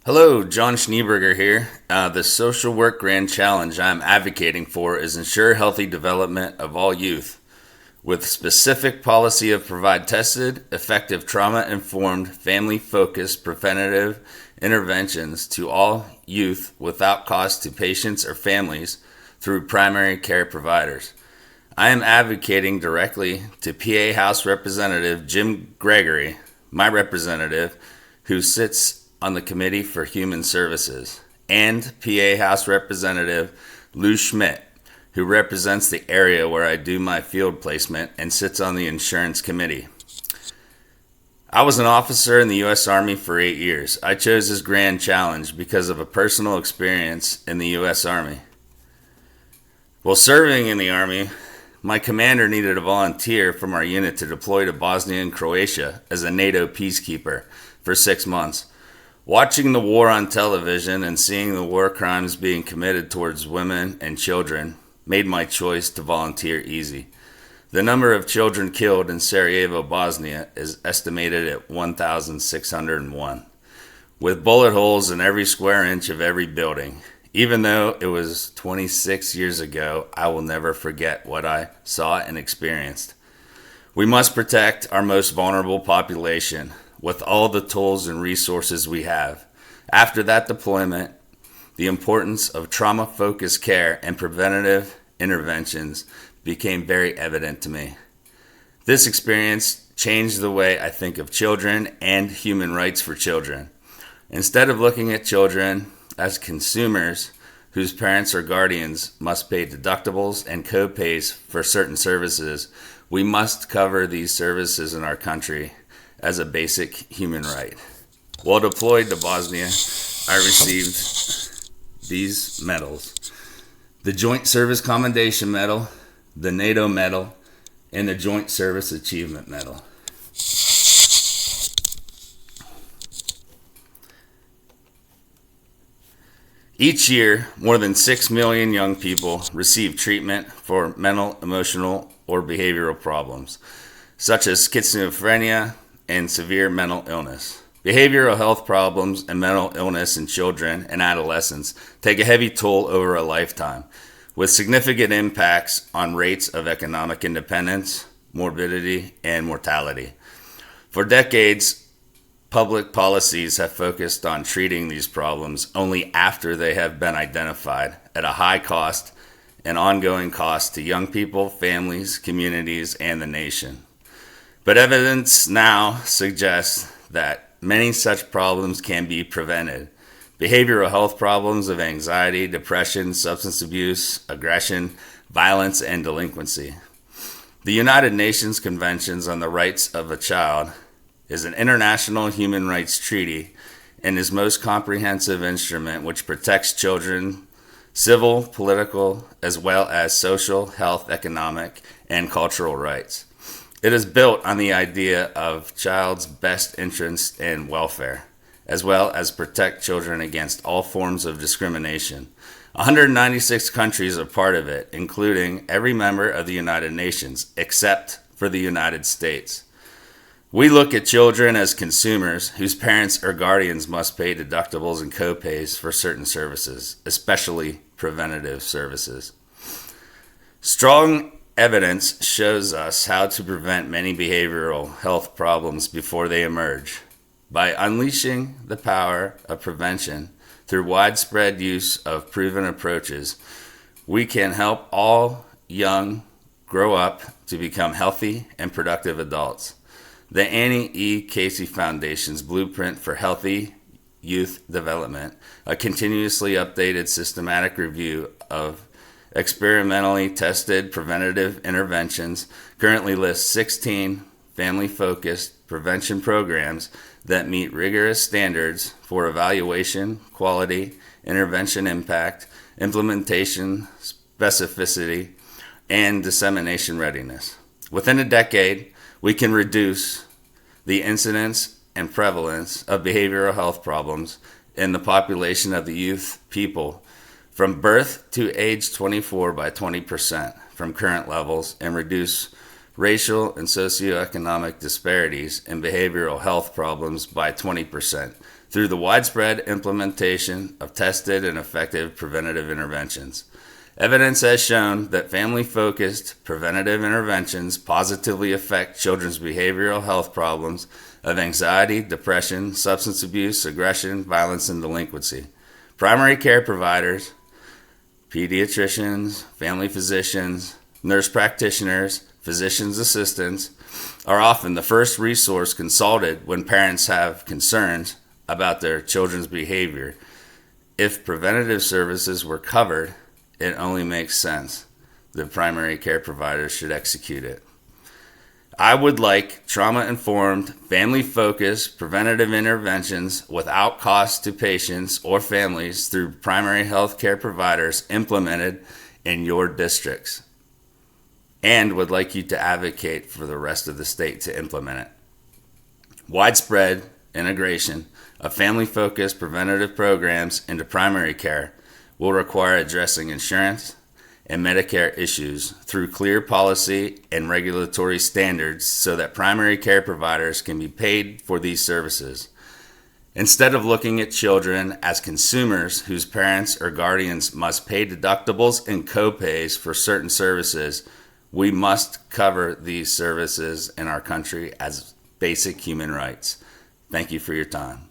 Hello, John Schneeberger here. The social work grand challenge I'm advocating for is ensure healthy development of all youth, with specific policy of provide tested, effective trauma-informed, family-focused preventative interventions to all youth without cost to patients or families through primary care providers. I am advocating directly to PA House Representative Jim Gregory, my representative, who sits on the Committee for Human Services, and PA House Representative Lou Schmidt, who represents the area where I do my field placement and sits on the Insurance Committee. I was an officer in the U.S. Army for 8 years. I chose this grand challenge because of a personal experience in the U.S. Army. While serving in the Army, my commander needed a volunteer from our unit to deploy to Bosnia and Croatia as a NATO peacekeeper for 6 months. Watching the war on television and seeing the war crimes being committed towards women and children made my choice to volunteer easy. The number of children killed in Sarajevo, Bosnia is estimated at 1,601, with bullet holes in every square inch of every building. Even though it was 26 years ago, I will never forget what I saw and experienced. We must protect our most vulnerable population with all the tools and resources we have. After that deployment, the importance of trauma-focused care and preventative interventions became very evident to me. This experience changed the way I think of children and human rights for children. Instead of looking at children as consumers whose parents or guardians must pay deductibles and co-pays for certain services, we must cover these services in our country as a basic human right. While deployed to Bosnia, I received these medals: the Joint Service Commendation Medal, the NATO Medal, and the Joint Service Achievement Medal. Each year, more than 6 million young people receive treatment for mental, emotional, or behavioral problems, such as schizophrenia and severe mental illness. Behavioral health problems and mental illness in children and adolescents take a heavy toll over a lifetime, with significant impacts on rates of economic independence, morbidity, and mortality. For decades, public policies have focused on treating these problems only after they have been identified at a high cost and ongoing cost to young people, families, communities, and the nation. But evidence now suggests that many such problems can be prevented. Behavioral health problems of anxiety, depression, substance abuse, aggression, violence, and delinquency. The United Nations Conventions on the Rights of a Child is an international human rights treaty and is most comprehensive instrument which protects children, civil, political, as well as social, health, economic, and cultural rights. It is built on the idea of child's best interest and welfare, as well as protect children against all forms of discrimination. 196 countries are part of it, including every member of the United Nations, except for the United States. We look at children as consumers whose parents or guardians must pay deductibles and co-pays for certain services, especially preventative services. Strong evidence shows us how to prevent many behavioral health problems before they emerge. By unleashing the power of prevention through widespread use of proven approaches, we can help all young grow up to become healthy and productive adults. The Annie E. Casey Foundation's Blueprint for Healthy Youth Development, a continuously updated systematic review of experimentally tested preventative interventions, currently lists 16 family-focused prevention programs that meet rigorous standards for evaluation, quality, intervention impact, implementation, specificity, and dissemination readiness. Within a decade, we can reduce the incidence and prevalence of behavioral health problems in the population of the youth people from birth to age 24 by 20% from current levels, and reduce racial and socioeconomic disparities in behavioral health problems by 20% through the widespread implementation of tested and effective preventative interventions. Evidence has shown that family-focused preventative interventions positively affect children's behavioral health problems of anxiety, depression, substance abuse, aggression, violence, and delinquency. Primary care providers, pediatricians, family physicians, nurse practitioners, physician's assistants are often the first resource consulted when parents have concerns about their children's behavior. If preventative services were covered, it only makes sense that primary care providers should execute it. I would like trauma-informed, family-focused preventative interventions without cost to patients or families through primary health care providers implemented in your districts, and would like you to advocate for the rest of the state to implement it. Widespread integration of family-focused preventative programs into primary care will require addressing insurance and Medicare issues through clear policy and regulatory standards so that primary care providers can be paid for these services. Instead of looking at children as consumers whose parents or guardians must pay deductibles and co-pays for certain services, we must cover these services in our country as basic human rights. Thank you for your time.